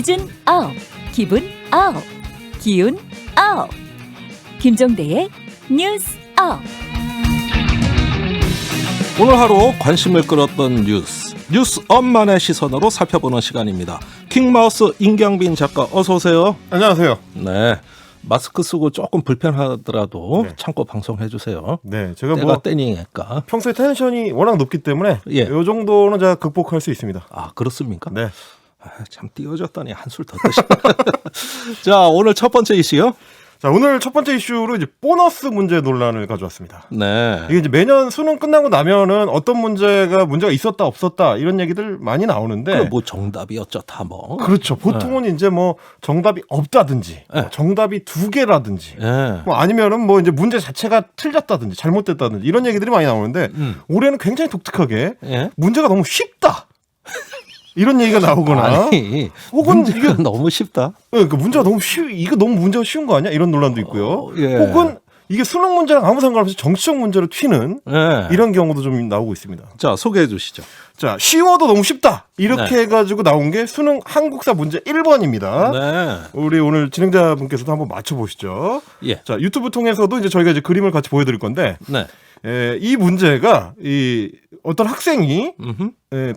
기준 업, 기분 업, 기운 업. 김종대의 뉴스 업. 오늘 하루 관심을 끌었던 뉴스 업만의 시선으로 살펴보는 시간입니다. 킹마우스 임경빈 작가 어서 오세요. 안녕하세요. 네, 마스크 쓰고 조금 불편하더라도 네. 참고 방송해 주세요. 네, 제가 때가 때니까. 평소에 텐션이 워낙 높기 때문에 예. 이 정도는 제가 극복할 수 있습니다. 아, 그렇습니까? 네. 참 띄워줬더니 한술 더 드시. 자, 오늘 첫 번째 이슈요. 자, 오늘 첫 번째 이슈로 이제 보너스 문제 논란을 가져왔습니다. 네. 이게 이제 매년 수능 끝나고 나면은 어떤 문제가 있었다 없었다 이런 얘기들 많이 나오는데 뭐 정답이 어쩌다 뭐. 그렇죠. 보통은 이제 뭐 정답이 없다든지 네. 뭐 정답이 두 개라든지 예. 뭐 아니면은 뭐 이제 문제 자체가 틀렸다든지 잘못됐다든지 이런 얘기들이 많이 나오는데 올해는 굉장히 독특하게 예? 문제가 너무 쉽다. 이런 얘기가 나오거나 아니, 혹은 문제가 너무 쉽다. 그러니까 문제가 너무 이거 너무 문제가 쉬운 거 아니야? 이런 논란도 있고요. 예. 혹은 이게 수능 문제랑 아무 상관없이 정치적 문제로 튀는 예. 이런 경우도 좀 나오고 있습니다. 자, 소개해 주시죠. 자, 쉬워도 너무 쉽다. 이렇게 네. 해가지고 나온 게 수능 한국사 문제 1번입니다. 네. 우리 오늘 진행자분께서도 한번 맞춰보시죠. 예. 자, 유튜브 통해서도 이제 저희가 이제 그림을 같이 보여드릴 건데, 네. 이 문제가 어떤 학생이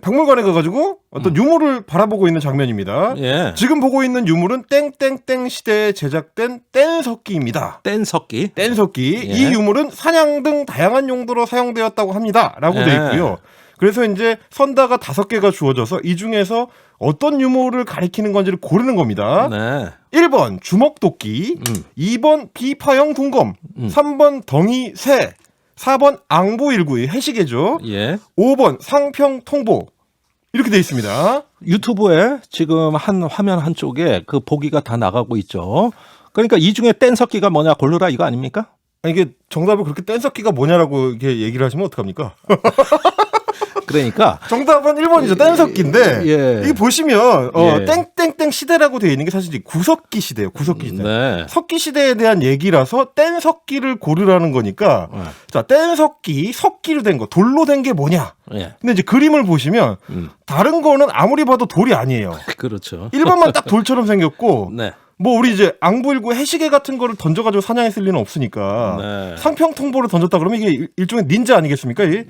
박물관에 가가지고 어떤 유물을 바라보고 있는 장면입니다. 예. 지금 보고 있는 유물은 땡땡땡 시대에 제작된 뗀석기입니다. 뗀석기. 뗀석기. 예. 이 유물은 사냥 등 다양한 용도로 사용되었다고 합니다. 라고 예. 돼 있고요. 그래서 이제 선다가 5개가 주어져서 이 중에서 어떤 유물을 가리키는 건지를 고르는 겁니다. 네. 1번 주먹도끼, 2번 비파형 둔검, 3번 덩이 새, 4번 앙부192 해시계죠. 예. 5번 상평통보. 이렇게 돼 있습니다. 유튜브에 지금 한 화면 한쪽에 그 보기가 다 나가고 있죠. 그러니까 이 중에 뗀석기가 뭐냐 고르라 이거 아닙니까? 이게 정답을 그렇게 뗀석기가 뭐냐라고 이렇게 얘기를 하시면 어떡합니까? 그러니까 정답은 1번이죠. 뗀석기인데 예. 이게 보시면 예. 땡땡땡 시대라고 되어 있는 게 사실 구석기 시대예요. 구석기 시대. 네. 석기 시대에 대한 얘기라서 뗀석기를 고르라는 거니까 네. 자, 뗀석기, 석기로 된 거, 돌로 된 게 뭐냐? 예. 근데 이제 그림을 보시면 다른 거는 아무리 봐도 돌이 아니에요. 그렇죠. 1번만 딱 돌처럼 생겼고 네. 뭐 우리 이제 앙부192 해시계 같은 거를 던져가지고 사냥했을 리는 없으니까 네. 상평통보를 던졌다 그러면 이게 일종의 닌자 아니겠습니까? 이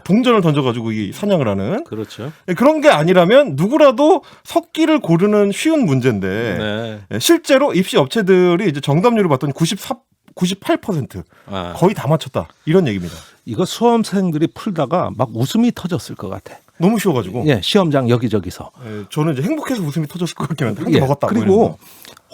동전을 던져가지고 이 사냥을 하는 그렇죠. 그런 게 아니라면 누구라도 석기를 고르는 쉬운 문제인데 네. 실제로 입시 업체들이 이제 정답률을 봤더니 98% 아, 거의 다 맞췄다 이런 얘기입니다. 이거 수험생들이 풀다가 막 웃음이 터졌을 것 같아. 너무 쉬워가지고 예, 시험장 여기저기서. 저는 이제 행복해서 웃음이 터졌을 것 같긴 한데 한 개 예, 먹었다. 뭐 이런 그리고 거.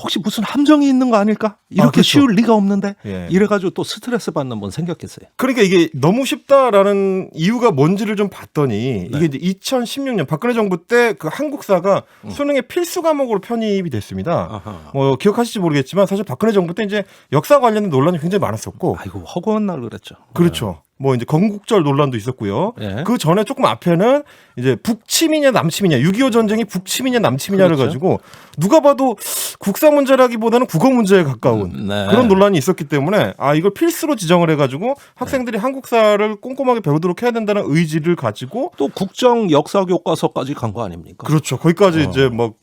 혹시 무슨 함정이 있는 거 아닐까? 이렇게 그렇죠. 쉬울 리가 없는데 예. 이래가지고 또 스트레스 받는 분 생겼겠어요. 그러니까 이게 너무 쉽다라는 이유가 뭔지를 좀 봤더니 이게 이제 2016년 박근혜 정부 때 그 한국사가 수능의 필수 과목으로 편입이 됐습니다. 아하. 뭐 기억하실지 모르겠지만 사실 박근혜 정부 때 이제 역사 관련된 논란이 굉장히 많았었고 아이고 허구한 날 그랬죠. 그렇죠. 뭐 이제 건국절 논란도 있었고요. 예. 그 전에 조금 앞에는 이제 북침이냐 남침이냐 6.25 전쟁이 북침이냐 남침이냐를 그렇죠. 가지고 누가 봐도 국사 문제라기보다는 국어 문제에 가까운 네. 그런 논란이 있었기 때문에 이걸 필수로 지정을 해가지고 학생들이 한국사를 꼼꼼하게 배우도록 해야 된다는 의지를 가지고 또 국정 역사 교과서까지 간 거 아닙니까? 그렇죠. 거기까지 이제 막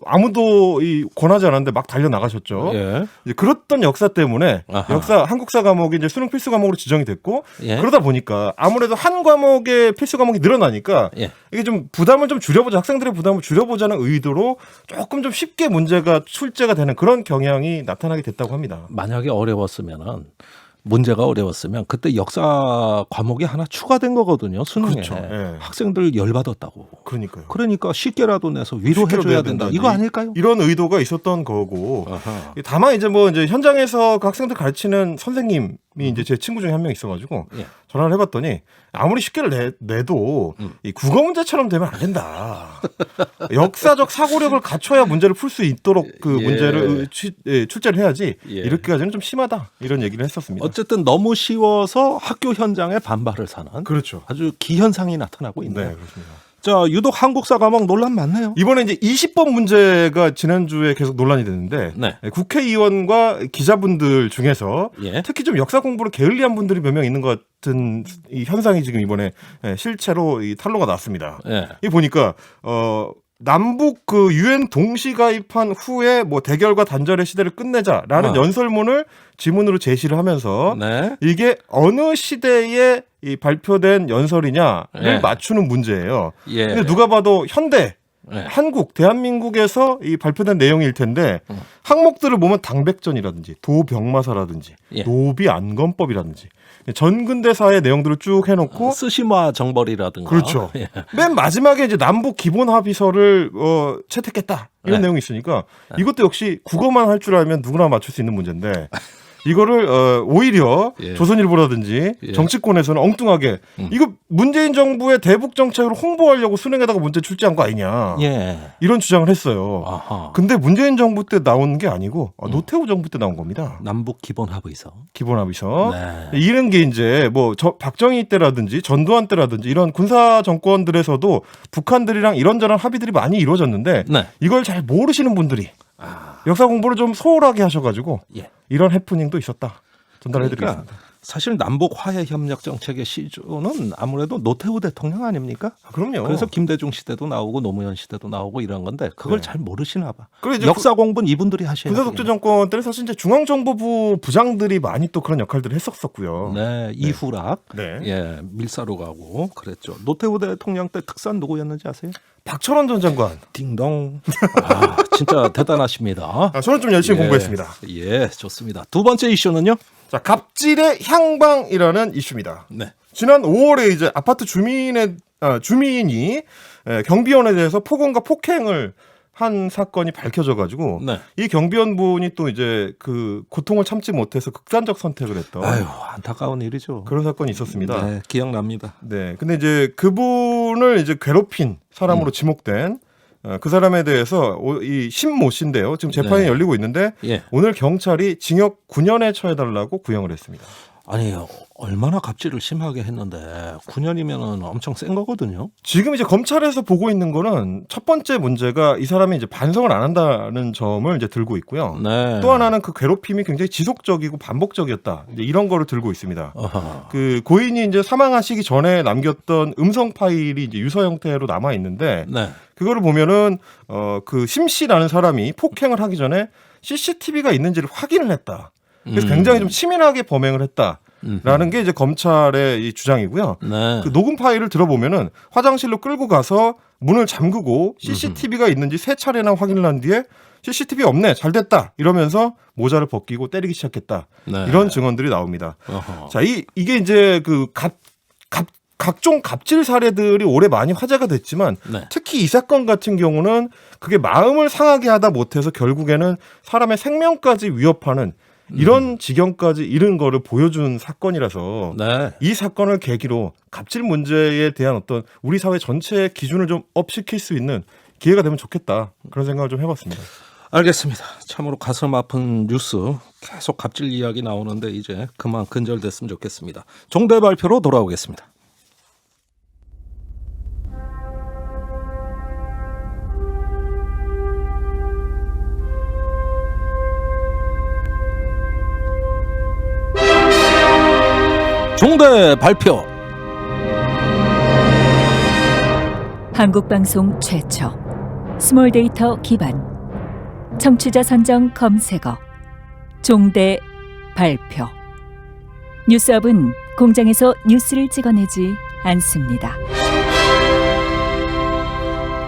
아무도 권하지 않았는데 막 달려 나가셨죠. 예. 이제 그랬던 역사 때문에 아하. 한국사 과목이 이제 수능 필수 과목으로 지정이 됐고 예. 그러다 보니까 아무래도 한 과목의 필수 과목이 늘어나니까 예. 이게 좀 부담을 좀 줄여보자, 학생들의 부담을 줄여보자는 의도로 조금 좀 쉽게 문제가 출제가 되는 그런 경향이 나타나게 됐다고 합니다. 만약에 어려웠으면은 문제가 어려웠으면 그때 역사 과목이 하나 추가된 거거든요. 수능에. 그렇죠. 예. 학생들 열받았다고. 그러니까요. 그러니까 쉽게라도 내서 위로해줘야 쉽게라도 된다. 해야 이거 아닐까요? 이런 의도가 있었던 거고. 아하. 다만 이제 현장에서 그 학생들 가르치는 선생님이 이제 제 친구 중에 한 명 있어가지고 예. 전화를 해봤더니 아무리 쉽게 내도 이 국어 문제처럼 되면 안 된다. 역사적 사고력을 갖춰야 문제를 풀 수 있도록 그 예. 문제를 출제를 해야지 예. 이렇게까지는 좀 심하다 이런 얘기를 했었습니다. 어쨌든 너무 쉬워서 학교 현장에 반발을 사는 그렇죠. 아주 기현상이 나타나고 있네요. 네, 그렇습니다. 자, 유독 한국사 과목 논란 많네요. 이번에 이제 20번 문제가 지난주에 계속 논란이 됐는데 네. 국회의원과 기자분들 중에서 예. 특히 좀 역사 공부를 게을리한 분들이 몇 명 있는 것 같은 이 현상이 지금 이번에 실체로 이 탄로가 났습니다. 예. 이 보니까 남북 그 유엔 동시 가입한 후에 뭐 대결과 단절의 시대를 끝내자라는 연설문을 지문으로 제시를 하면서 네. 이게 어느 시대에 이 발표된 연설이냐를 예. 맞추는 문제예요. 예. 근데 누가 봐도 현대 예. 한국, 대한민국에서 이 발표된 내용일 텐데 항목들을 보면 당백전이라든지 도병마사라든지 예. 노비안건법이라든지 전근대사의 내용들을 쭉 해놓고 스시마 정벌이라든가. 그렇죠. 예. 맨 마지막에 이제 남북 기본 합의서를 채택했다 이런 네. 내용이 있으니까 이것도 역시 국어만 할 줄 알면 누구나 맞출 수 있는 문제인데 이거를 오히려 예. 조선일보라든지 예. 정치권에서는 엉뚱하게 이거 문재인 정부의 대북 정책으로 홍보하려고 수능에다가 문제 출제한 거 아니냐 예. 이런 주장을 했어요. 아하. 근데 문재인 정부 때 나온 게 아니고 노태우 정부 때 나온 겁니다. 남북 기본 합의서. 기본 합의서. 네. 이런 게 이제 뭐 박정희 때라든지 전두환 때라든지 이런 군사 정권들에서도 북한들이랑 이런저런 합의들이 많이 이루어졌는데 네. 이걸 잘 모르시는 분들이 역사 공부를 좀 소홀하게 하셔가지고 예. 이런 해프닝도 있었다. 전달해드리겠습니다. 그러니까 사실 남북 화해 협력 정책의 시조는 아무래도 노태우 대통령 아닙니까? 그럼요. 그래서 김대중 시대도 나오고 노무현 시대도 나오고 이런 건데 그걸 네. 잘 모르시나 봐. 그리고 이제 역사 공부는 이분들이 하셔야 돼요. 군사독재 정권 때는 사실 이제 중앙정보부 부장들이 많이 또 그런 역할들을 했었었고요. 네, 이후락, 네. 예, 밀사로 가고 그랬죠. 노태우 대통령 때 특산 누구였는지 아세요? 박철원 전 장관. 딩동. 아, 진짜 대단하십니다. 저는 좀 열심히 공부했습니다. 예, 좋습니다. 두 번째 이슈는요? 자, 갑질의 향방이라는 이슈입니다. 네. 지난 5월에 이제 아파트 주민이 경비원에 대해서 폭언과 폭행을 한 사건이 밝혀져가지고 네. 이 경비원분이 또 이제 그 고통을 참지 못해서 극단적 선택을 했던 아유, 안타까운 일이죠. 그런 사건이 있었습니다. 네, 기억납니다. 네, 근데 이제 그분을 이제 괴롭힌 사람으로 지목된 그 사람에 대해서 이 신모 씨인데요. 지금 재판이 네. 열리고 있는데 예. 오늘 경찰이 징역 9년에 처해달라고 구형을 했습니다. 아니, 얼마나 갑질을 심하게 했는데 9년이면은 엄청 센 거거든요. 지금 이제 검찰에서 보고 있는 거는 첫 번째 문제가 이 사람이 이제 반성을 안 한다는 점을 이제 들고 있고요. 네. 또 하나는 그 괴롭힘이 굉장히 지속적이고 반복적이었다. 이제 이런 거를 들고 있습니다. 어허. 그 고인이 이제 사망하시기 전에 남겼던 음성 파일이 이제 유서 형태로 남아 있는데 네. 그거를 보면은 그 심씨라는 사람이 폭행을 하기 전에 CCTV가 있는지를 확인을 했다. 그래서 굉장히 좀 치밀하게 범행을 했다라는 게 이제 검찰의 이 주장이고요. 네. 그 녹음 파일을 들어보면은 화장실로 끌고 가서 문을 잠그고 CCTV가 있는지 세 차례나 확인을 한 뒤에 CCTV 없네, 잘 됐다 이러면서 모자를 벗기고 때리기 시작했다. 네. 이런 증언들이 나옵니다. 어허. 자, 이게 이제 그 각종 갑질 사례들이 올해 많이 화제가 됐지만 네. 특히 이 사건 같은 경우는 그게 마음을 상하게 하다 못해서 결국에는 사람의 생명까지 위협하는 이런 지경까지 이른 거를 보여준 사건이라서 네. 이 사건을 계기로 갑질 문제에 대한 어떤 우리 사회 전체의 기준을 좀 업시킬 수 있는 기회가 되면 좋겠다. 그런 생각을 좀 해봤습니다. 알겠습니다. 참으로 가슴 아픈 뉴스 계속 갑질 이야기 나오는데 이제 그만 근절됐으면 좋겠습니다. 종대 발표로 돌아오겠습니다. 종대 발표. 한국방송 최초 스몰 데이터 기반 청취자 선정 검색어 종대 발표. 뉴스업은 공장에서 뉴스를 찍어내지 않습니다.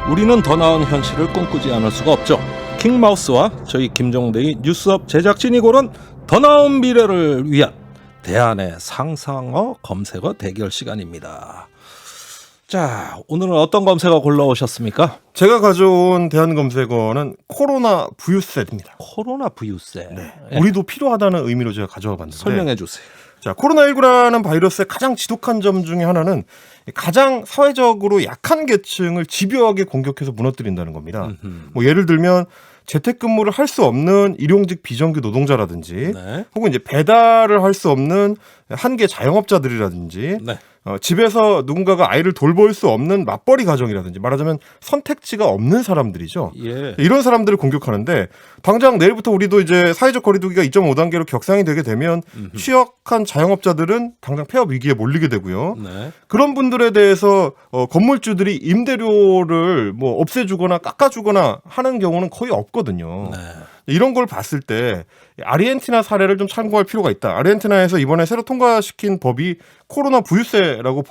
우리는 더 나은 현실을 꿈꾸지 않을 수가 없죠. 킹마우스와 저희 김종대의 뉴스업 제작진이 고른 더 나은 미래를 위한 대안의 상상어 검색어 대결 시간입니다. 자, 오늘은 어떤 검색어 골라오셨습니까? 제가 가져온 대한 검색어는 코로나 부유셋입니다. 코로나 부유세. 예. 우리도 필요하다는 의미로 제가 가져와 봤는데 설명해 주세요. 자, 코로나19라는 바이러스의 가장 지독한 점 중에 하나는 가장 사회적으로 약한 계층을 집요하게 공격해서 무너뜨린다는 겁니다. 뭐 예를 들면 재택근무를 할 수 없는 일용직 비정규 노동자라든지 네. 혹은 이제 배달을 할 수 없는 한계 자영업자들이라든지 네. 집에서 누군가가 아이를 돌볼 수 없는 맞벌이 가정이라든지 말하자면 선택지가 없는 사람들이죠. 예. 이런 사람들을 공격하는데 당장 내일부터 우리도 이제 사회적 거리두기가 2.5단계로 격상이 되게 되면 취약한 자영업자들은 당장 폐업 위기에 몰리게 되고요. 네. 그런 분들에 대해서 건물주들이 임대료를 뭐 없애주거나 깎아주거나 하는 경우는 거의 없거든요. 네. 이런 걸 봤을 때 아르헨티나 사례를 좀 참고할 필요가 있다. 아르헨티나에서 이번에 새로 통과시킨 법이 코로나 부유세라고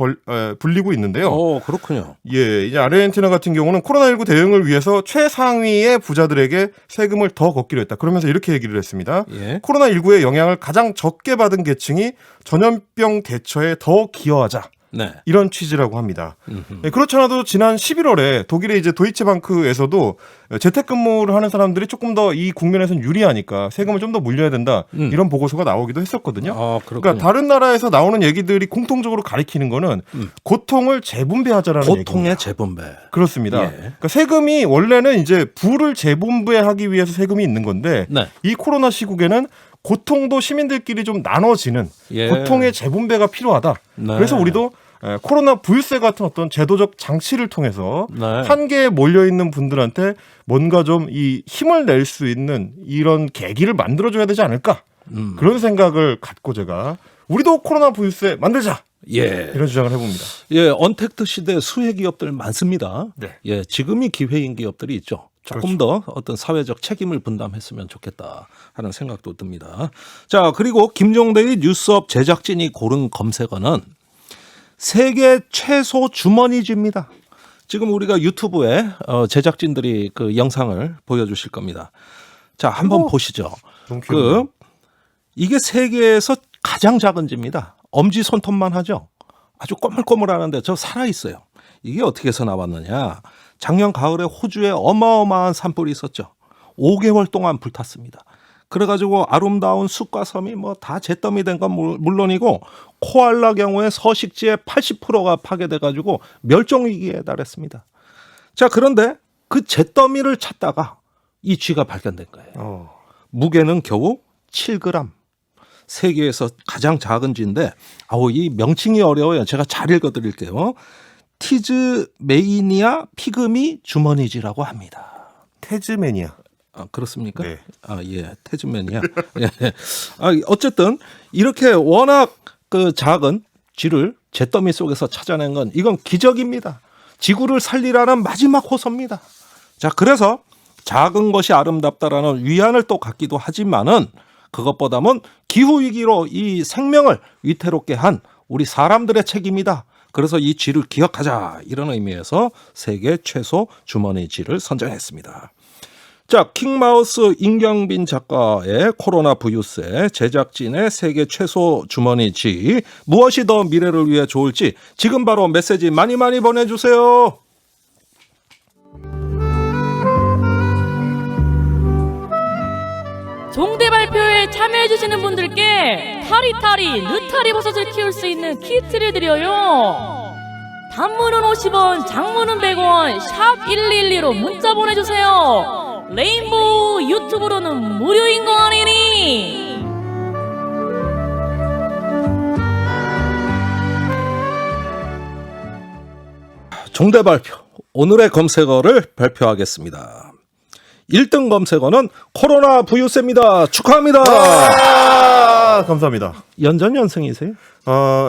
불리고 있는데요. 그렇군요. 예, 이제 아르헨티나 같은 경우는 코로나19 대응을 위해서 최상위의 부자들에게 세금을 더 걷기로 했다. 그러면서 이렇게 얘기를 했습니다. 예. 코로나19의 영향을 가장 적게 받은 계층이 전염병 대처에 더 기여하자. 네. 이런 취지라고 합니다. 네, 그렇잖아도 지난 11월에 독일의 이제 도이체방크에서도 재택근무를 하는 사람들이 조금 더 이 국면에서는 유리하니까 세금을 좀 더 물려야 된다. 이런 보고서가 나오기도 했었거든요. 그렇군요. 그러니까 다른 나라에서 나오는 얘기들이 공통적으로 가리키는 거는 고통을 재분배하자라는 고통의 얘기입니다. 재분배. 그렇습니다. 예. 그러니까 세금이 원래는 이제 부를 재분배하기 위해서 세금이 있는 건데 네. 이 코로나 시국에는 고통도 시민들끼리 좀 나눠지는 예. 고통의 재분배가 필요하다. 네. 그래서 우리도 코로나 부유세 같은 어떤 제도적 장치를 통해서 네. 한계에 몰려 있는 분들한테 뭔가 좀 이 힘을 낼 수 있는 이런 계기를 만들어줘야 되지 않을까 그런 생각을 갖고 제가 우리도 코로나 부유세 만들자 예. 이런 주장을 해봅니다. 예, 언택트 시대 수혜 기업들 많습니다. 네. 예, 지금이 기회인 기업들이 있죠. 조금 더 어떤 사회적 책임을 분담했으면 좋겠다 하는 생각도 듭니다. 자, 그리고 김종대의 뉴스업 제작진이 고른 검색어는 세계 최소 주머니쥐입니다. 지금 우리가 유튜브에 제작진들이 그 영상을 보여주실 겁니다. 자, 한번 보시죠. 너무 귀여워요. 이게 세계에서 가장 작은 쥐입니다. 엄지 손톱만 하죠. 아주 꼬물꼬물하는데 저 살아있어요. 이게 어떻게 해서 나왔느냐. 작년 가을에 호주에 어마어마한 산불이 있었죠. 5개월 동안 불탔습니다. 그래가지고 아름다운 숲과 섬이 뭐 다 잿더미 된 건 물론이고 코알라 경우에 서식지의 80%가 파괴돼가지고 멸종위기에 달했습니다. 자, 그런데 그 잿더미를 찾다가 이 쥐가 발견된 거예요. 무게는 겨우 7g. 세계에서 가장 작은 쥐인데 이 명칭이 어려워요. 제가 잘 읽어드릴게요. 티즈메이니아 피그미 주머니쥐라고 합니다. 태즈메니아. 그렇습니까? 네. 예, 태즈메니아. 예. 어쨌든 이렇게 워낙 그 작은 쥐를 잿더미 속에서 찾아낸 건 이건 기적입니다. 지구를 살리라는 마지막 호소입니다. 자, 그래서 작은 것이 아름답다라는 위안을 또 갖기도 하지만은 그것보다는 기후 위기로 이 생명을 위태롭게 한 우리 사람들의 책임이다. 그래서 이 쥐를 기억하자 이런 의미에서 세계 최소 주머니 쥐를 선정했습니다. 자, 킹마우스 임경빈 작가의 코로나 부유세, 제작진의 세계 최소 주머니 쥐, 무엇이 더 미래를 위해 좋을지 지금 바로 메시지 많이 보내주세요. 종대 발표에 참여해주시는 분들께 타리타리 느타리 버섯을 키울 수 있는 키트를 드려요. 단문은 50원, 장문은 100원, 샵 1212로 문자 보내주세요. 레인보우 유튜브로는 무료인 거 아니니? 종대 발표, 오늘의 검색어를 발표하겠습니다. 1등 검색어는 코로나 부유세입니다. 축하합니다. 감사합니다. 연전연승이세요?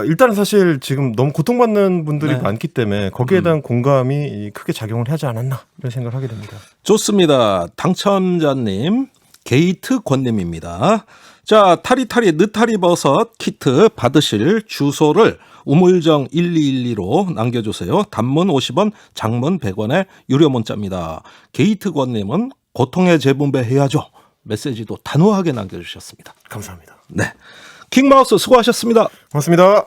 일단은 사실 지금 너무 고통받는 분들이 네. 많기 때문에 거기에 대한 공감이 크게 작용을 하지 않았나 이런 생각을 하게 됩니다. 좋습니다. 당첨자님 게이트 권님입니다. 자, 타리타리 느타리 버섯 키트 받으실 주소를 우물정 1212로 남겨주세요. 단문 50원, 장문 100원의 유료 문자입니다. 게이트 권님은 고통의 재분배 해야죠. 메시지도 단호하게 남겨주셨습니다. 감사합니다. 네, 킹마우스 수고하셨습니다. 고맙습니다.